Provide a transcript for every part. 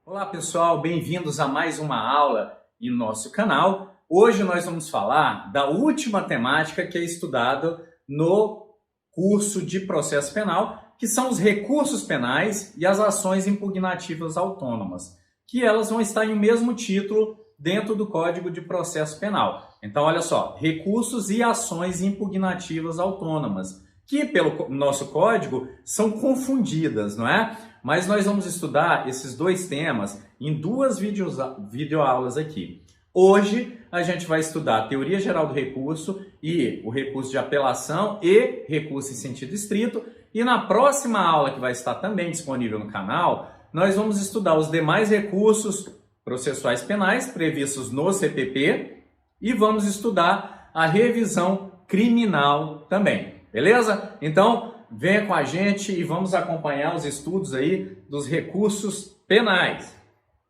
Olá pessoal, bem-vindos a mais uma aula em nosso canal. Hoje nós vamos falar da última temática que é estudada no curso de processo penal, que são os recursos penais e as ações impugnativas autônomas, que elas vão estar em o mesmo título dentro do Código de Processo Penal. Então olha só, recursos e ações impugnativas autônomas, que pelo nosso código são confundidas, não é? Mas nós vamos estudar esses dois temas em duas videoaulas aqui. Hoje a gente vai estudar a teoria geral do recurso e o recurso de apelação e recurso em sentido estrito. E na próxima aula, que vai estar também disponível no canal, nós vamos estudar os demais recursos processuais penais previstos no CPP e vamos estudar a revisão criminal também. Beleza? Então, venha com a gente e vamos acompanhar os estudos aí dos recursos penais.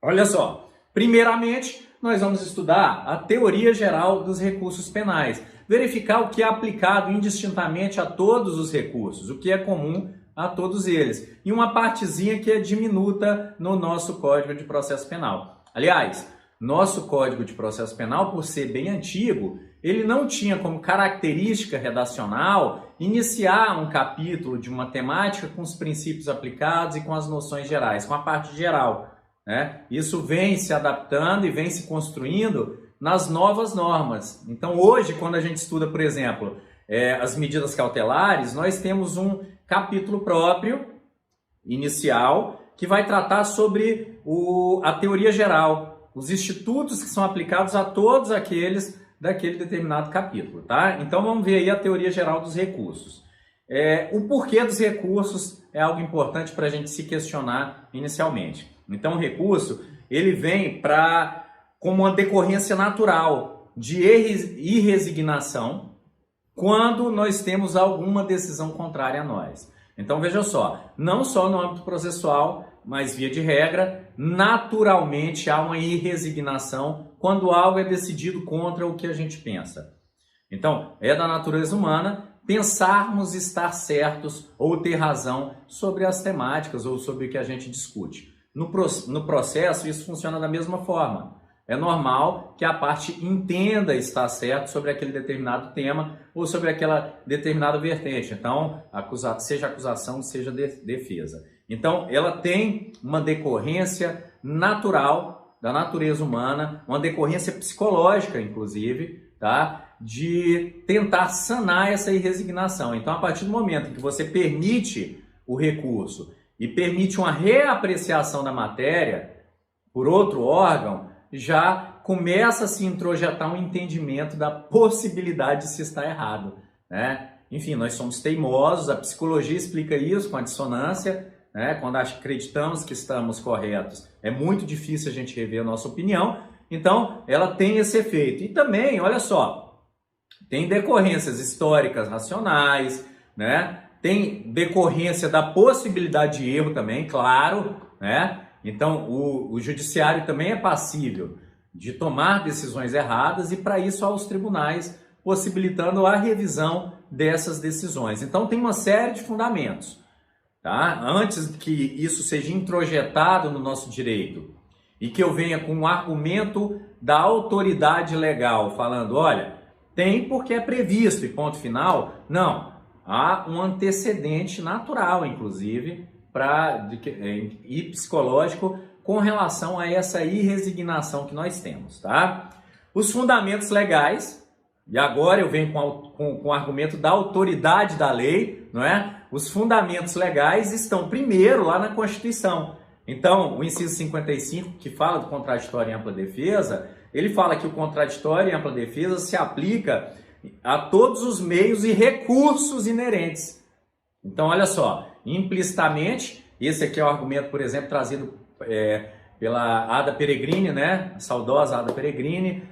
Olha só, primeiramente, nós vamos estudar a teoria geral dos recursos penais, verificar o que é aplicado indistintamente a todos os recursos, o que é comum a todos eles, e uma partezinha que é diminuta no nosso Código de Processo Penal. Aliás, nosso Código de Processo Penal, por ser bem antigo, ele não tinha como característica redacional iniciar um capítulo de uma temática com os princípios aplicados e com as noções gerais, com a parte geral, né? Isso vem se adaptando e vem se construindo nas novas normas. Então hoje, quando a gente estuda, por exemplo, as medidas cautelares, nós temos um capítulo próprio, inicial, que vai tratar sobre a teoria geral, os institutos que são aplicados a todos aqueles daquele determinado capítulo, tá? Então vamos ver aí a teoria geral dos recursos. O porquê dos recursos é algo importante para a gente se questionar inicialmente. Então o recurso, ele vem como uma decorrência natural de irresignação quando nós temos alguma decisão contrária a nós. Então veja só, não só no âmbito processual, mas via de regra, naturalmente há uma irresignação quando algo é decidido contra o que a gente pensa. Então, é da natureza humana pensarmos estar certos ou ter razão sobre as temáticas ou sobre o que a gente discute. No processo, isso funciona da mesma forma. É normal que a parte entenda estar certo sobre aquele determinado tema ou sobre aquela determinada vertente. Então, seja acusação, seja defesa. Então, ela tem uma decorrência natural da natureza humana, uma decorrência psicológica, inclusive, tá? De tentar sanar essa irresignação. Então, a partir do momento em que você permite o recurso e permite uma reapreciação da matéria por outro órgão, já começa a se introjetar um entendimento da possibilidade de se estar errado, né? Enfim, nós somos teimosos, a psicologia explica isso com a dissonância, né? Quando acreditamos que estamos corretos, é muito difícil a gente rever a nossa opinião, então ela tem esse efeito. E também, olha só, tem decorrências históricas racionais, né? Tem decorrência da possibilidade de erro também, claro, né? Então, o judiciário também é passível de tomar decisões erradas e, para isso, há os tribunais possibilitando a revisão dessas decisões. Então, tem uma série de fundamentos, tá? Antes que isso seja introjetado no nosso direito e que eu venha com um argumento da autoridade legal falando, olha, tem porque é previsto e ponto final, não. Há um antecedente natural, inclusive, e psicológico com relação a essa irresignação que nós temos, tá? Os fundamentos legais, e agora eu venho com o argumento da autoridade da lei, não é? Os fundamentos legais estão primeiro lá na Constituição. Então, o inciso 55, que fala do contraditório e ampla defesa, ele fala que o contraditório e ampla defesa se aplica a todos os meios e recursos inerentes. Então, olha só, implicitamente, esse aqui é o argumento, por exemplo, trazido pela Ada Peregrini, né? A saudosa Ada Peregrini,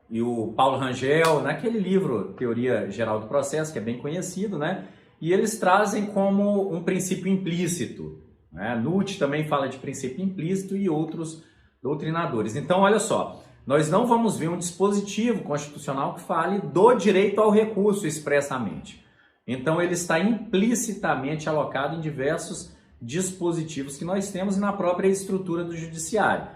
e o Paulo Rangel, naquele livro Teoria Geral do Processo, que é bem conhecido, né? E eles trazem como um princípio implícito, né? Nutt também fala de princípio implícito e outros doutrinadores. Então, olha só, nós não vamos ver um dispositivo constitucional que fale do direito ao recurso expressamente. Então, ele está implicitamente alocado em diversos dispositivos que nós temos na própria estrutura do judiciário.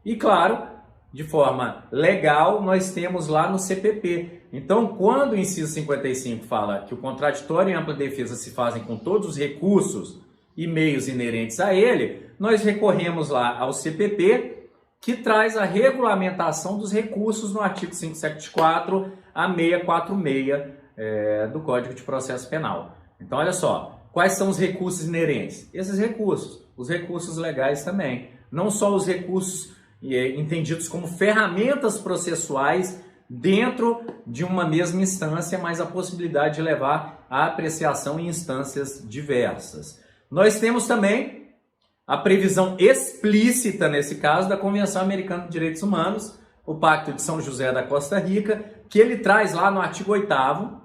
E claro, de forma legal, nós temos lá no CPP. Então, quando o inciso 55 fala que o contraditório e ampla defesa se fazem com todos os recursos e meios inerentes a ele, nós recorremos lá ao CPP, que traz a regulamentação dos recursos no artigo 574 a 646 do Código de Processo Penal. Então, olha só, quais são os recursos inerentes? Esses recursos, os recursos legais também. Não só os recursos entendidos como ferramentas processuais dentro de uma mesma instância, mas a possibilidade de levar a apreciação em instâncias diversas. Nós temos também a previsão explícita, nesse caso, da Convenção Americana de Direitos Humanos, o Pacto de São José da Costa Rica, que ele traz lá no artigo 8º,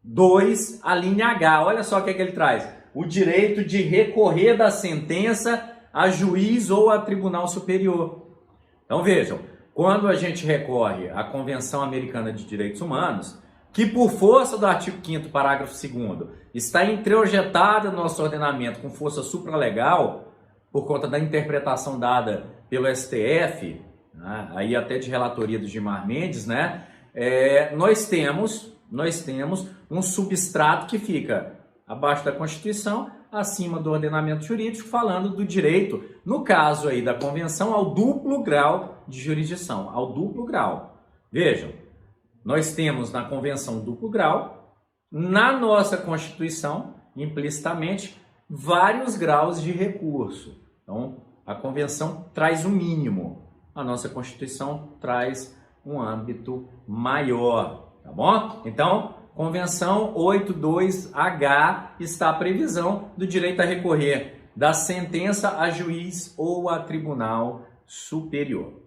2, a linha H. Olha só o que é que ele traz. O direito de recorrer da sentença a juiz ou a tribunal superior. Então vejam, quando a gente recorre à Convenção Americana de Direitos Humanos, que por força do artigo 5º, parágrafo 2º, está introjetada no nosso ordenamento com força supralegal, por conta da interpretação dada pelo STF, né, aí até de relatoria do Gilmar Mendes, né, nós temos um substrato que fica abaixo da Constituição, acima do ordenamento jurídico, falando do direito, no caso aí da Convenção, ao duplo grau de jurisdição, ao duplo grau. Vejam, nós temos na Convenção duplo grau, na nossa Constituição, implicitamente, vários graus de recurso. Então, a Convenção traz o mínimo, a nossa Constituição traz um âmbito maior, tá bom? Então, Convenção 82H está a previsão do direito a recorrer da sentença a juiz ou a tribunal superior.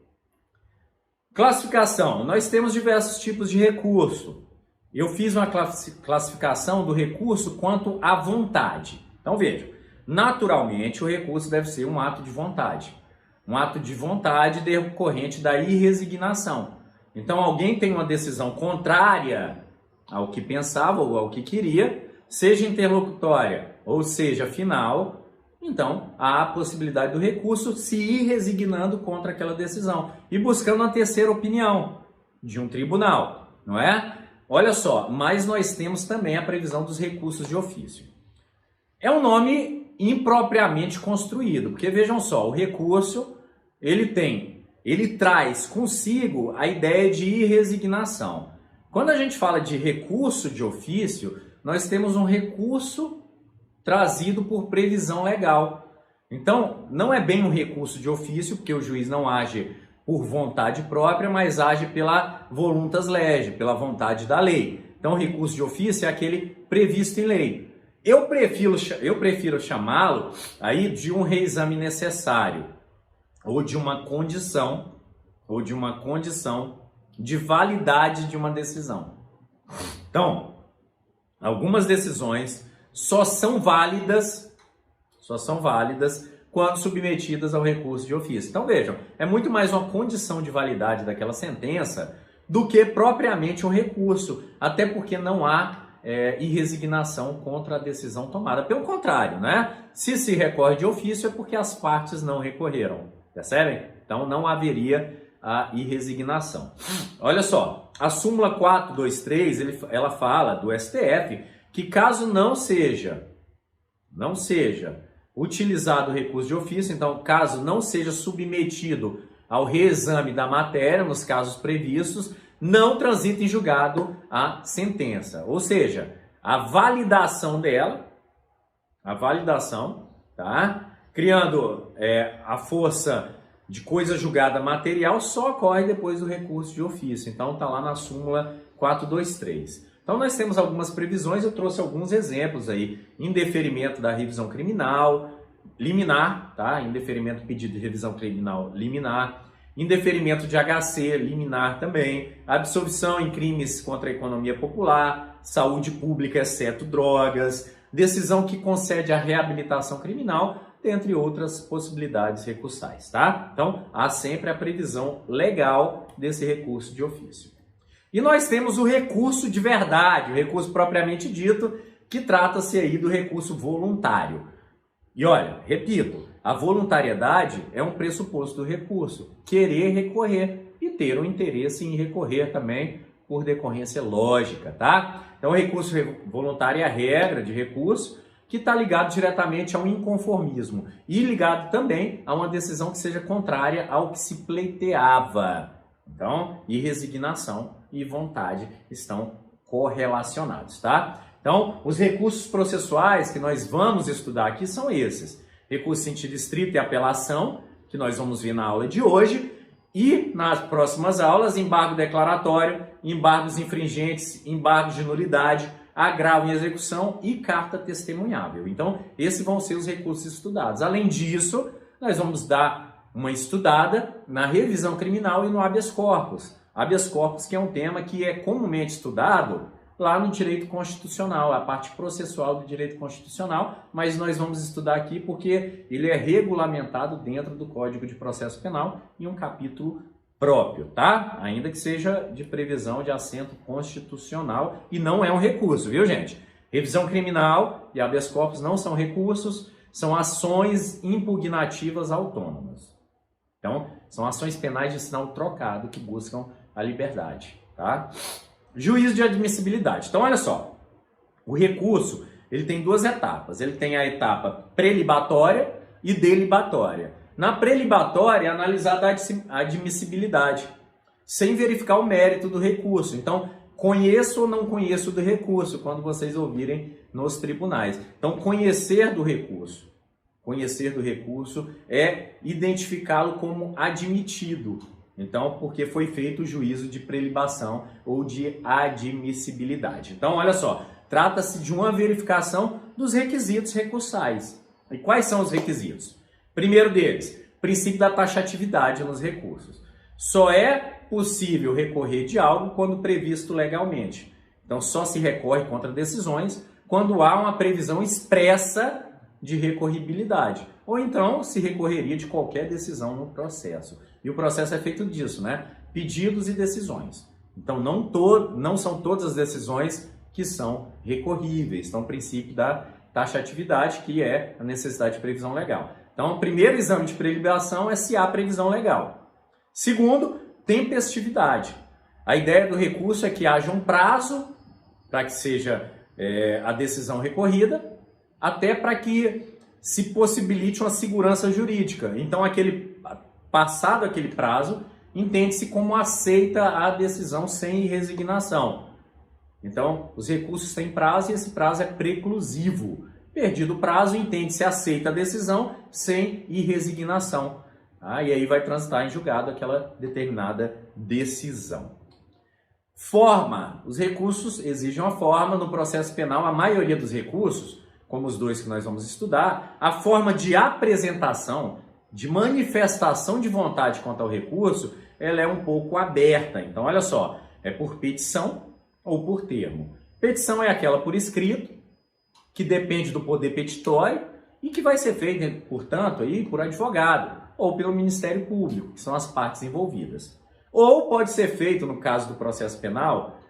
Classificação. Nós temos diversos tipos de recurso. Eu fiz uma classificação do recurso quanto à vontade. Então veja, naturalmente o recurso deve ser um ato de vontade. Um ato de vontade decorrente da irresignação. Então alguém tem uma decisão contrária ao que pensava ou ao que queria, seja interlocutória ou seja final, então há a possibilidade do recurso se ir resignando contra aquela decisão e buscando uma terceira opinião de um tribunal, não é? Olha só, mas nós temos também a previsão dos recursos de ofício. É um nome impropriamente construído, porque vejam só, o recurso ele traz consigo a ideia de irresignação. Quando a gente fala de recurso de ofício, nós temos um recurso trazido por previsão legal. Então, não é bem um recurso de ofício, porque o juiz não age por vontade própria, mas age pela voluntas lege, pela vontade da lei. Então, o recurso de ofício é aquele previsto em lei. Eu prefiro chamá-lo aí de um reexame necessário, ou de uma condição de validade de uma decisão. Então, algumas decisões só são válidas quando submetidas ao recurso de ofício. Então vejam, é muito mais uma condição de validade daquela sentença do que propriamente um recurso, até porque não há irresignação contra a decisão tomada. Pelo contrário, né? Se recorre de ofício é porque as partes não recorreram, percebem? Então não haveria a irresignação. Olha só, a súmula 423, ela fala do STF que caso não seja utilizado o recurso de ofício, então caso não seja submetido ao reexame da matéria, nos casos previstos, não transita em julgado a sentença. Ou seja, a validação dela, tá? Criando a força de coisa julgada material, só ocorre depois do recurso de ofício. Então está lá na súmula 423. Então nós temos algumas previsões, eu trouxe alguns exemplos aí. Indeferimento da revisão criminal, liminar, tá? Indeferimento pedido de revisão criminal, liminar. Indeferimento de HC, liminar também. Absolvição em crimes contra a economia popular, saúde pública, exceto drogas. Decisão que concede a reabilitação criminal, dentre outras possibilidades recursais, tá? Então, há sempre a previsão legal desse recurso de ofício. E nós temos o recurso de verdade, o recurso propriamente dito, que trata-se aí do recurso voluntário. E olha, repito, a voluntariedade é um pressuposto do recurso. Querer recorrer e ter um interesse em recorrer também por decorrência lógica, tá? Então, o recurso voluntário é a regra de recurso que está ligado diretamente ao inconformismo e ligado também a uma decisão que seja contrária ao que se pleiteava. Então, e resignação e vontade estão correlacionados, tá? Então, os recursos processuais que nós vamos estudar aqui são esses. Recurso em sentido estrito e apelação, que nós vamos ver na aula de hoje. E nas próximas aulas, embargo declaratório, embargos infringentes, embargos de nulidade, agravo em execução e carta testemunhável. Então, esses vão ser os recursos estudados. Além disso, nós vamos dar uma estudada na revisão criminal e no habeas corpus. Habeas corpus, que é um tema que é comumente estudado lá no direito constitucional, a parte processual do direito constitucional, mas nós vamos estudar aqui porque ele é regulamentado dentro do Código de Processo Penal em um capítulo próprio, tá? Ainda que seja de previsão de assento constitucional e não é um recurso, viu, gente? Revisão criminal e habeas corpus não são recursos, são ações impugnativas autônomas. Então, são ações penais de sinal trocado que buscam a liberdade, tá? Juízo de admissibilidade. Então, olha só, o recurso ele tem duas etapas. Ele tem a etapa prelibatória e delibatória. Na prelibatória é analisada a admissibilidade, sem verificar o mérito do recurso. Então, conheço ou não conheço do recurso, quando vocês ouvirem nos tribunais. Então, conhecer do recurso. Conhecer do recurso é identificá-lo como admitido. Então, porque foi feito o juízo de prelibação ou de admissibilidade. Então, olha só, trata-se de uma verificação dos requisitos recursais. E quais são os requisitos? Primeiro deles, princípio da taxatividade nos recursos. Só é possível recorrer de algo quando previsto legalmente. Então, só se recorre contra decisões quando há uma previsão expressa de recorribilidade. Ou então, se recorreria de qualquer decisão no processo. E o processo é feito disso, né? Pedidos e decisões. Então, não são todas as decisões que são recorríveis. Então, o princípio da taxatividade, que é a necessidade de previsão legal. Então, o primeiro exame de prelibação é se há previsão legal. Segundo, tempestividade. A ideia do recurso é que haja um prazo para que seja a decisão recorrida, até para que se possibilite uma segurança jurídica. Então, passado aquele prazo, entende-se como aceita a decisão sem resignação. Então, os recursos têm prazo e esse prazo é preclusivo. Perdido o prazo, entende-se aceita a decisão sem resignação. E aí vai transitar em julgado aquela determinada decisão. Forma. Os recursos exigem uma forma. No processo penal, a maioria dos recursos, como os dois que nós vamos estudar, a forma de apresentação, de manifestação de vontade quanto ao recurso, ela é um pouco aberta. Então, olha só, é por petição ou por termo. Petição é aquela por escrito, que depende do poder petitório e que vai ser feita, portanto, aí, por advogado ou pelo Ministério Público, que são as partes envolvidas. Ou pode ser feito, no caso do processo penal,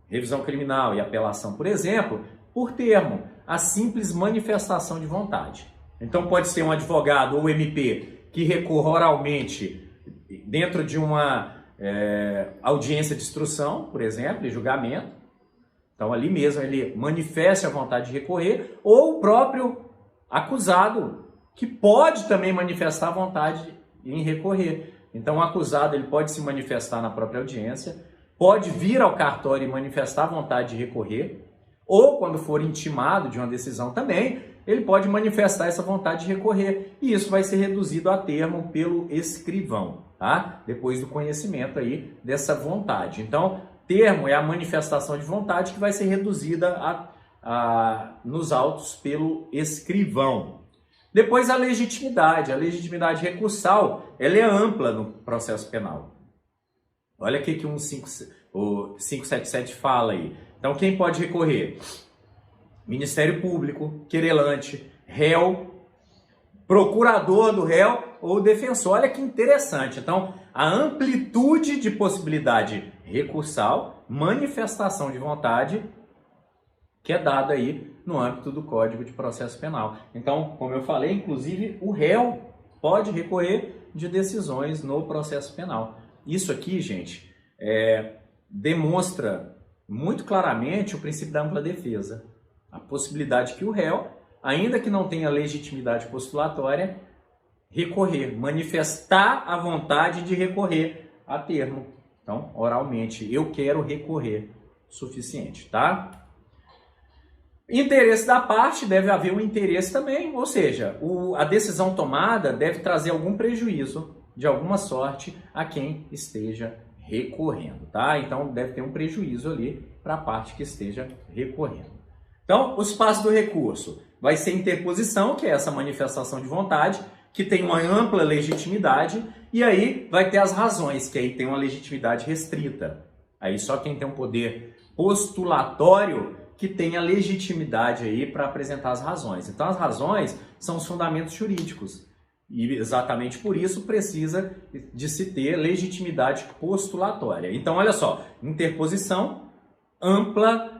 revisão criminal e apelação, por exemplo, por termo, a simples manifestação de vontade. Então, pode ser um advogado ou MP que recorra oralmente dentro de uma audiência de instrução, por exemplo, e julgamento. Então, ali mesmo ele manifesta a vontade de recorrer, ou o próprio acusado, que pode também manifestar a vontade em recorrer. Então, o acusado ele pode se manifestar na própria audiência, pode vir ao cartório e manifestar a vontade de recorrer, ou quando for intimado de uma decisão também, ele pode manifestar essa vontade de recorrer. E isso vai ser reduzido a termo pelo escrivão, tá? Depois do conhecimento aí dessa vontade. Então, termo é a manifestação de vontade que vai ser reduzida nos autos pelo escrivão. Depois a legitimidade. A legitimidade recursal, ela é ampla no processo penal. Olha o que o 577 fala aí. Então, quem pode recorrer? Ministério Público, querelante, réu, procurador do réu ou defensor. Olha que interessante. Então, a amplitude de possibilidade recursal, manifestação de vontade que é dada aí no âmbito do Código de Processo Penal. Então, como eu falei, inclusive o réu pode recorrer de decisões no processo penal. Isso aqui, gente, demonstra muito claramente o princípio da ampla defesa. A possibilidade que o réu, ainda que não tenha legitimidade postulatória, recorrer, manifestar a vontade de recorrer a termo. Então, oralmente, eu quero recorrer, suficiente, tá? Interesse da parte, deve haver um interesse também, ou seja, a decisão tomada deve trazer algum prejuízo, de alguma sorte, a quem esteja recorrendo, tá? Então, deve ter um prejuízo ali para a parte que esteja recorrendo. Então, os passos do recurso vai ser interposição, que é essa manifestação de vontade, que tem uma ampla legitimidade, e aí vai ter as razões, que aí tem uma legitimidade restrita. Aí só quem tem um poder postulatório que tem a legitimidade aí para apresentar as razões. Então, as razões são os fundamentos jurídicos. E exatamente por isso precisa de se ter legitimidade postulatória. Então, olha só, interposição, ampla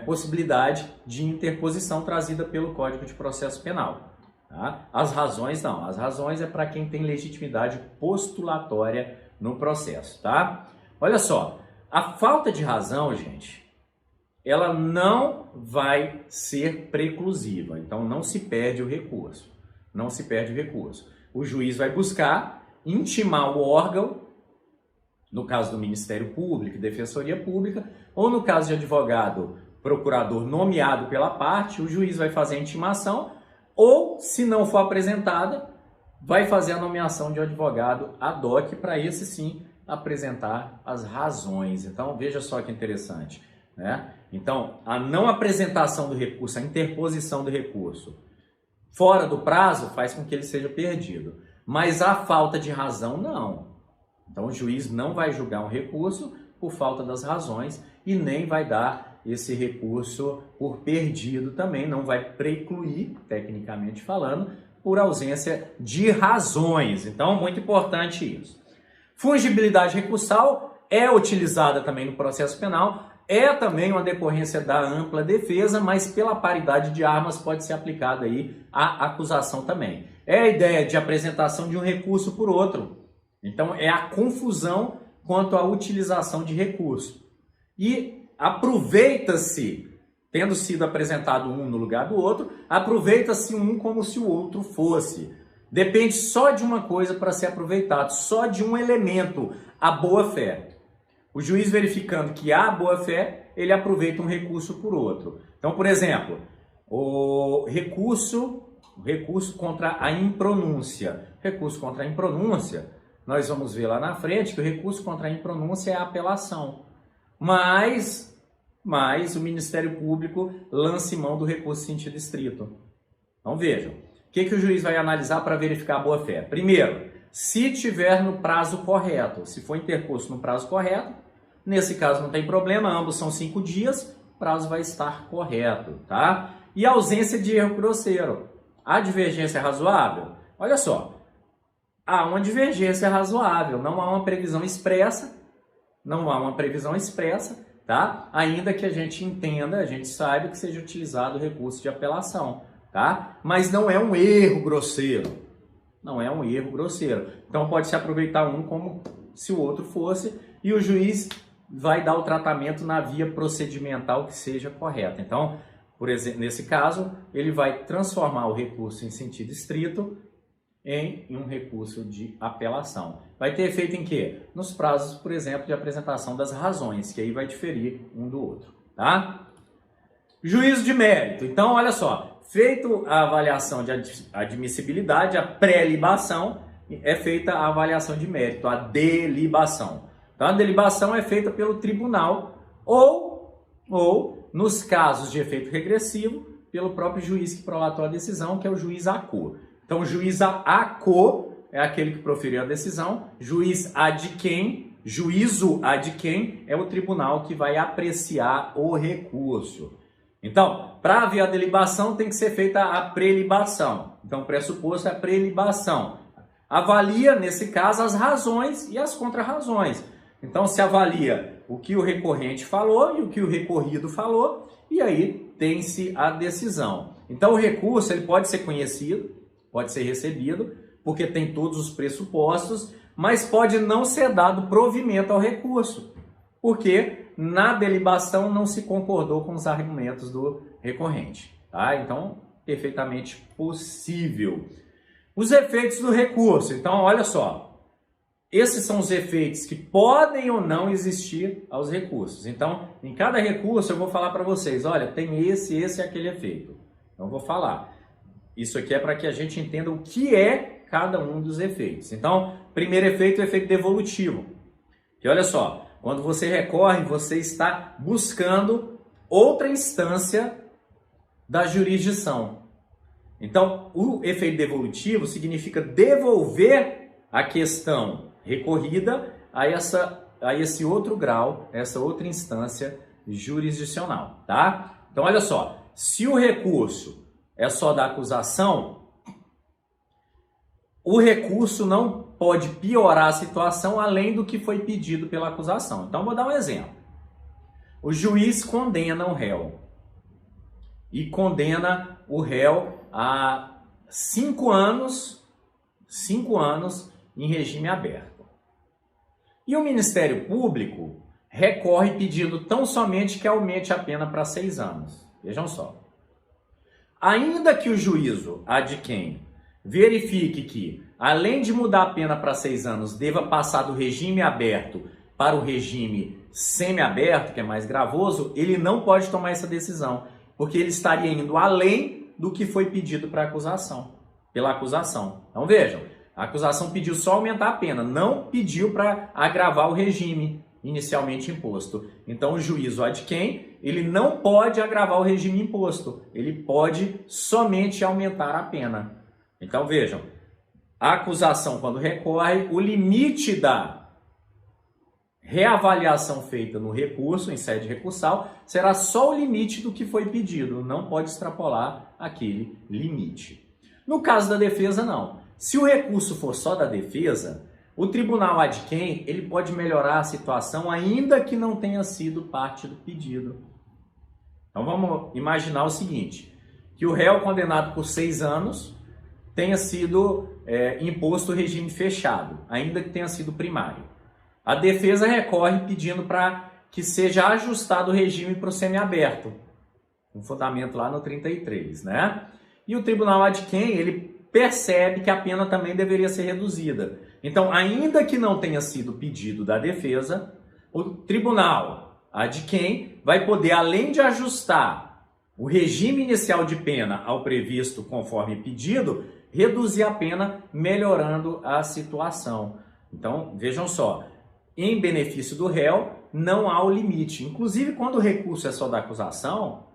possibilidade de interposição trazida pelo Código de Processo Penal. Tá? As razões não, as razões é para quem tem legitimidade postulatória no processo. Tá? Olha só, a falta de razão, gente, ela não vai ser preclusiva, então não se perde o recurso. Não se perde o recurso. O juiz vai buscar intimar o órgão, no caso do Ministério Público e Defensoria Pública, ou no caso de advogado, procurador nomeado pela parte, o juiz vai fazer a intimação, ou, se não for apresentada, vai fazer a nomeação de um advogado ad hoc para esse sim apresentar as razões. Então, veja só que interessante, né? Então, a não apresentação do recurso, a interposição do recurso fora do prazo faz com que ele seja perdido. Mas a falta de razão, não. Então, o juiz não vai julgar um recurso por falta das razões e nem vai dar esse recurso por perdido também, não vai precluir, tecnicamente falando, por ausência de razões. Então, muito importante isso. Fungibilidade recursal é utilizada também no processo penal, é também uma decorrência da ampla defesa, mas pela paridade de armas pode ser aplicada aí à acusação também. É a ideia de apresentação de um recurso por outro. Então, é a confusão quanto à utilização de recurso. E aproveita-se, tendo sido apresentado um no lugar do outro, aproveita-se um como se o outro fosse. Depende só de uma coisa para ser aproveitado, só de um elemento, a boa-fé. O juiz verificando que há boa-fé, ele aproveita um recurso por outro. Então, por exemplo, o recurso contra a impronúncia. Recurso contra a impronúncia, nós vamos ver lá na frente que o recurso contra a impronúncia é a apelação. Mas o Ministério Público lança mão do recurso em sentido estrito. Então, vejam, o que o juiz vai analisar para verificar a boa-fé? Primeiro, se tiver no prazo correto, se for interposto no prazo correto, nesse caso não tem problema, ambos são 5 dias, o prazo vai estar correto, tá? E a ausência de erro grosseiro. A divergência razoável? Olha só, há uma divergência razoável, não há uma previsão expressa, tá? Ainda que a gente entenda, a gente saiba que seja utilizado o recurso de apelação, tá? Mas não é um erro grosseiro. Não é um erro grosseiro. Então pode se aproveitar um como se o outro fosse e o juiz vai dar o tratamento na via procedimental que seja correta. Então, por exemplo, nesse caso, ele vai transformar o recurso em sentido estrito em um recurso de apelação. Vai ter efeito em quê? Nos prazos, por exemplo, de apresentação das razões, que aí vai diferir um do outro, tá? Juízo de mérito. Então, olha só, feito a avaliação de admissibilidade, a pré-libação, é feita a avaliação de mérito, a delibação. Então, a delibação é feita pelo tribunal ou nos casos de efeito regressivo, pelo próprio juiz que prolatou a decisão, que é o juiz ACO. Então, o juiz ACO é aquele que proferiu a decisão, juízo ad quem é o tribunal que vai apreciar o recurso. Então, para haver a delibação, tem que ser feita a prelibação. Então, o pressuposto é a prelibação. Avalia, nesse caso, as razões e as contrarrazões. Então, se avalia o que o recorrente falou e o que o recorrido falou, e aí tem-se a decisão. Então o recurso ele pode ser conhecido, pode ser recebido, porque tem todos os pressupostos, mas pode não ser dado provimento ao recurso, porque na delibação não se concordou com os argumentos do recorrente. Tá? Então, perfeitamente possível. Os efeitos do recurso. Então, olha só. Esses são os efeitos que podem ou não existir aos recursos. Então, em cada recurso eu vou falar para vocês, olha, tem esse e aquele efeito. Então, eu vou falar. Isso aqui é para que a gente entenda o que é cada um dos efeitos. Então, primeiro efeito é o efeito devolutivo. Que olha só, quando você recorre, você está buscando outra instância da jurisdição. Então, o efeito devolutivo significa devolver a questão recorrida a esse outro grau, essa outra instância jurisdicional, tá? Então, olha só, se o recurso é só da acusação, o recurso não pode piorar a situação além do que foi pedido pela acusação. Então, vou dar um exemplo. O juiz condena o réu e condena o réu a 5 anos em regime aberto. E o Ministério Público recorre pedindo tão somente que aumente a pena para 6 anos. Vejam só. Ainda que o juízo ad quem verifique que, além de mudar a pena para 6 anos, deva passar do regime aberto para o regime semiaberto, que é mais gravoso, ele não pode tomar essa decisão, porque ele estaria indo além do que foi pedido pela acusação. Então vejam, a acusação pediu só aumentar a pena, não pediu para agravar o regime inicialmente imposto. Então o juízo ad quem, ele não pode agravar o regime imposto, ele pode somente aumentar a pena. Então vejam, a acusação quando recorre, o limite da reavaliação feita no recurso, em sede recursal, será só o limite do que foi pedido, não pode extrapolar aquele limite. No caso da defesa, não. Se o recurso for só da defesa, o tribunal ad quem, ele pode melhorar a situação ainda que não tenha sido parte do pedido. Então vamos imaginar o seguinte, que o réu condenado por 6 anos tenha sido imposto regime fechado, ainda que tenha sido primário. A defesa recorre pedindo para que seja ajustado o regime para o semiaberto, com fundamento lá no 33, né? E o tribunal ad quem, ele percebe que a pena também deveria ser reduzida. Então, ainda que não tenha sido pedido da defesa, o tribunal ad quem vai poder, além de ajustar o regime inicial de pena ao previsto conforme pedido, reduzir a pena, melhorando a situação. Então, vejam só, em benefício do réu, não há o limite. Inclusive, quando o recurso é só da acusação,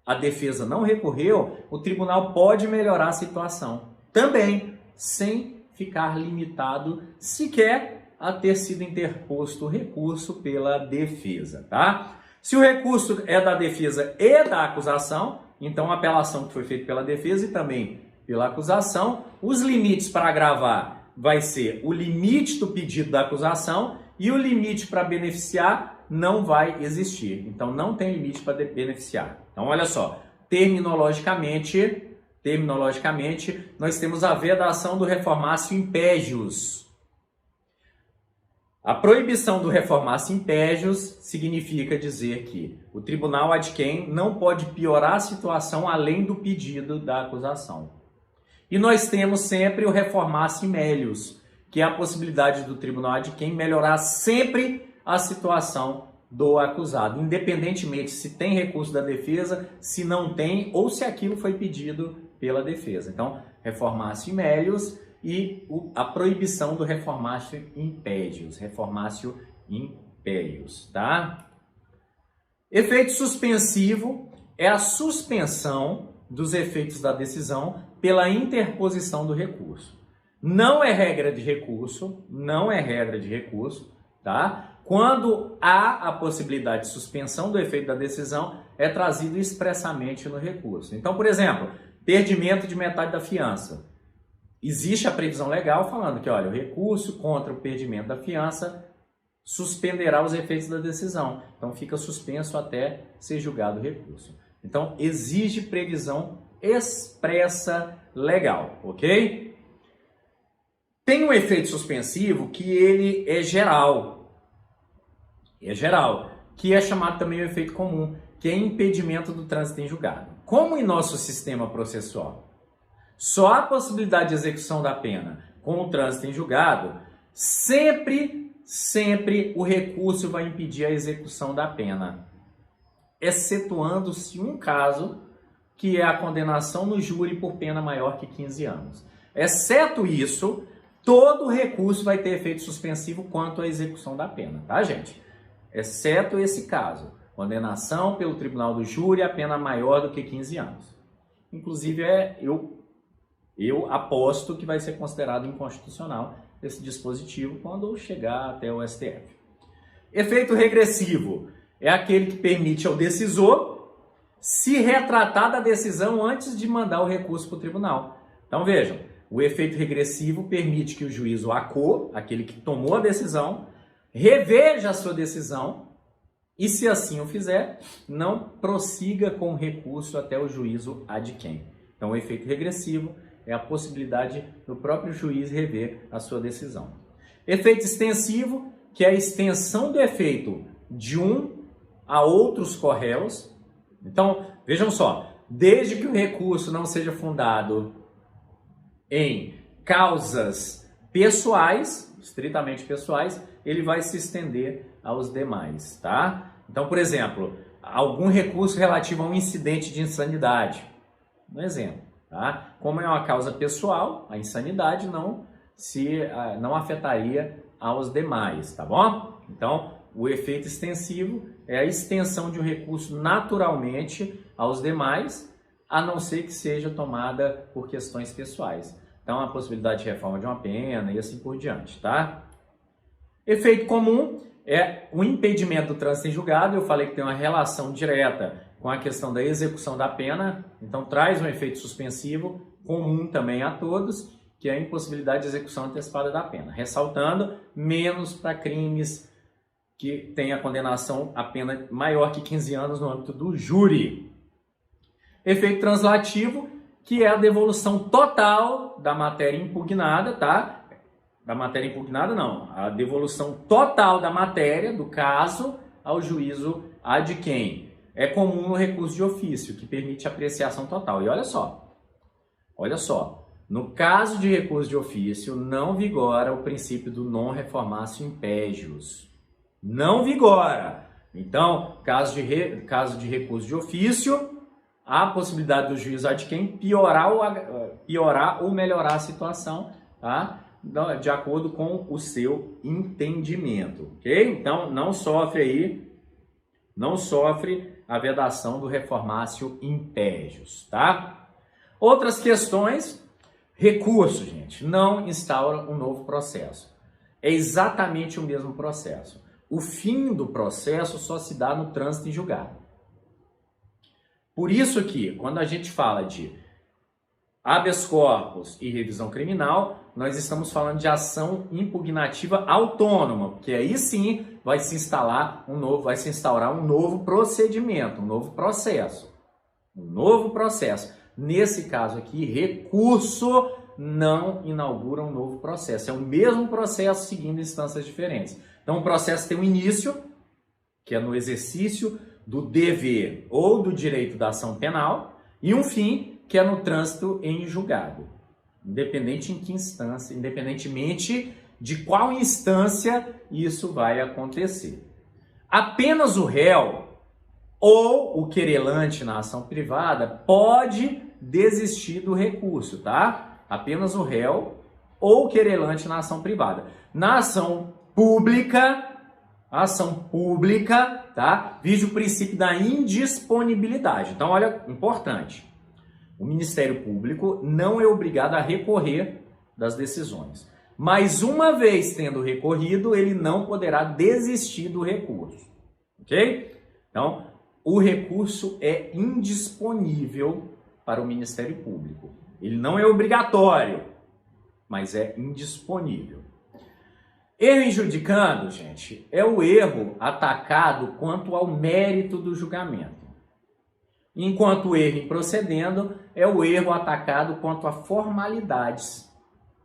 a defesa não recorreu, o tribunal pode melhorar a situação. Também, sem ficar limitado sequer a ter sido interposto o recurso pela defesa, tá? Se o recurso é da defesa e da acusação, então a apelação que foi feita pela defesa e também pela acusação, os limites para agravar vai ser o limite do pedido da acusação e o limite para beneficiar não vai existir. Então, não tem limite para beneficiar. Então, olha só, terminologicamente, nós temos a vedação do reformatio impégius. A proibição do reformatio impégius significa dizer que o tribunal ad quem não pode piorar a situação além do pedido da acusação. E nós temos sempre o reformatio melius, que é a possibilidade do tribunal ad quem melhorar sempre a situação do acusado, independentemente se tem recurso da defesa, se não tem, ou se aquilo foi pedido pela defesa. Então, reformatio melius e a proibição do reformatio impégius, tá? Efeito suspensivo é a suspensão dos efeitos da decisão pela interposição do recurso. Não é regra de recurso, tá? Quando há a possibilidade de suspensão do efeito da decisão, é trazido expressamente no recurso. Então, por exemplo, perdimento de metade da fiança. Existe a previsão legal falando que, olha, o recurso contra o perdimento da fiança suspenderá os efeitos da decisão. Então fica suspenso até ser julgado o recurso. Então exige previsão expressa legal, ok? Tem um efeito suspensivo que ele é geral, que é chamado também o efeito comum, que é impedimento do trânsito em julgado. Como em nosso sistema processual só há possibilidade de execução da pena com o trânsito em julgado, sempre o recurso vai impedir a execução da pena, excetuando-se um caso, que é a condenação no júri por pena maior que 15 anos. Exceto isso, todo recurso vai ter efeito suspensivo quanto à execução da pena, tá, gente? Exceto esse caso, condenação pelo tribunal do júri a pena maior do que 15 anos. Inclusive, eu aposto que vai ser considerado inconstitucional esse dispositivo quando chegar até o STF. Efeito regressivo é aquele que permite ao decisor se retratar da decisão antes de mandar o recurso para o tribunal. Então vejam, o efeito regressivo permite que o juízo ACO, aquele que tomou a decisão, reveja a sua decisão e, se assim o fizer, não prossiga com o recurso até o juízo ad quem. Então o efeito regressivo é a possibilidade do próprio juiz rever a sua decisão. Efeito extensivo, que é a extensão do efeito de um a outros corréus. Então, vejam só, desde que o recurso não seja fundado em causas pessoais, estritamente pessoais, ele vai se estender aos demais, tá? Então, por exemplo, algum recurso relativo a um incidente de insanidade, um exemplo. Tá? Como é uma causa pessoal, a insanidade não afetaria aos demais, tá bom? Então, o efeito extensivo é a extensão de um recurso naturalmente aos demais, a não ser que seja tomada por questões pessoais. Então, a possibilidade de reforma de uma pena e assim por diante, tá? Efeito comum é o impedimento do trânsito em julgado. Eu falei que tem uma relação direta com a questão da execução da pena, então traz um efeito suspensivo comum também a todos, que é a impossibilidade de execução antecipada da pena, ressaltando menos para crimes que têm a condenação a pena maior que 15 anos no âmbito do júri. Efeito translativo, que é a devolução total da matéria impugnada, tá? Da matéria impugnada não, a devolução total da matéria, do caso, ao juízo ad quem. É comum no recurso de ofício, que permite apreciação total. E olha só, no caso de recurso de ofício, não vigora o princípio do non reformatio impégios. Não vigora. Então, caso de recurso de ofício, há a possibilidade do juiz ad quem piorar ou melhorar a situação, tá? De acordo com o seu entendimento, ok? Então, não sofre a vedação do reformatio impégios, tá? Outras questões, recurso, gente, não instaura um novo processo. É exatamente o mesmo processo. O fim do processo só se dá no trânsito em julgado. Por isso que, quando a gente fala de habeas corpus e revisão criminal, nós estamos falando de ação impugnativa autônoma, porque aí sim vai se instaurar um novo procedimento, um novo processo. Nesse caso aqui, recurso não inaugura um novo processo. É o mesmo processo seguindo instâncias diferentes. Então, o processo tem um início, que é no exercício do dever ou do direito da ação penal, e um fim, que é no trânsito em julgado. Independentemente de qual instância isso vai acontecer. Apenas o réu ou o querelante na ação privada pode desistir do recurso, tá? Apenas o réu ou o querelante na ação privada. Na ação pública, tá? Vige o princípio da indisponibilidade. Então, olha, importante. O Ministério Público não é obrigado a recorrer das decisões. Mas uma vez tendo recorrido, ele não poderá desistir do recurso. Ok? Então, o recurso é indisponível para o Ministério Público. Ele não é obrigatório, mas é indisponível. Erro injudicando, gente, é o erro atacado quanto ao mérito do julgamento. Enquanto o erro improcedendo é o erro atacado quanto a formalidades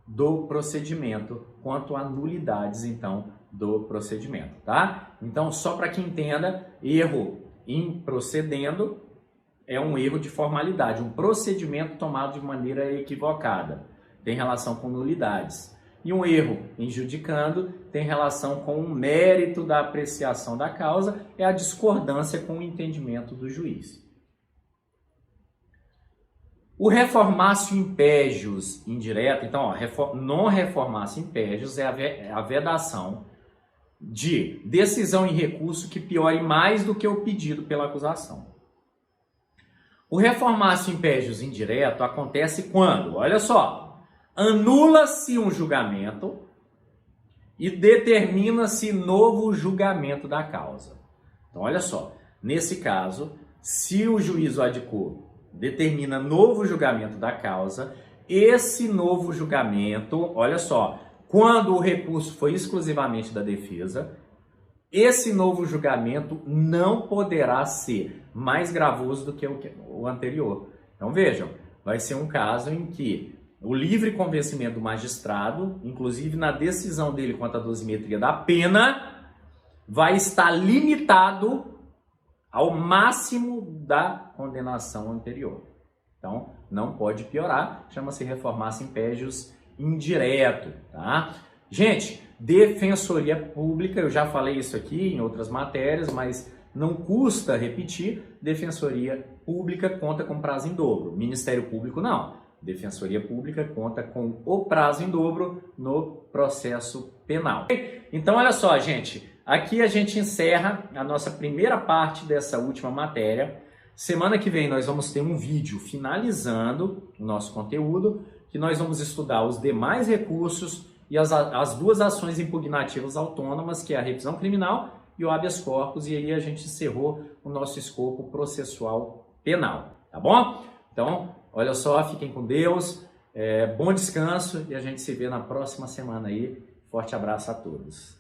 do procedimento, quanto a nulidades, então, do procedimento, tá? Então, só para que entenda, erro improcedendo é um erro de formalidade, um procedimento tomado de maneira equivocada, tem relação com nulidades. E um erro injudicando tem relação com o mérito da apreciação da causa, é a discordância com o entendimento do juiz. O reformatio impegius indireto, então, ó, non reformatio impegius é a vedação de decisão em recurso que piore mais do que o pedido pela acusação. O reformatio impegius indireto acontece quando, olha só, anula-se um julgamento e determina-se novo julgamento da causa. Então, olha só, nesse caso, se o juiz ou ad cor determina novo julgamento da causa, esse novo julgamento, olha só, quando o recurso foi exclusivamente da defesa, esse novo julgamento não poderá ser mais gravoso do que o anterior. Então vejam, vai ser um caso em que o livre convencimento do magistrado, inclusive na decisão dele quanto à dosimetria da pena, vai estar limitado ao máximo da condenação anterior. Então, não pode piorar, chama-se reformatio impegius indireto, tá? Gente, defensoria pública, eu já falei isso aqui em outras matérias, mas não custa repetir, defensoria pública conta com prazo em dobro, Ministério Público não. Defensoria Pública conta com o prazo em dobro no processo penal. Então, olha só, gente, aqui a gente encerra a nossa primeira parte dessa última matéria. Semana que vem nós vamos ter um vídeo finalizando o nosso conteúdo, que nós vamos estudar os demais recursos e as duas ações impugnativas autônomas, que é a revisão criminal e o habeas corpus, e aí a gente encerrou o nosso escopo processual penal, tá bom? Então, olha só, fiquem com Deus, bom descanso e a gente se vê na próxima semana aí. Forte abraço a todos.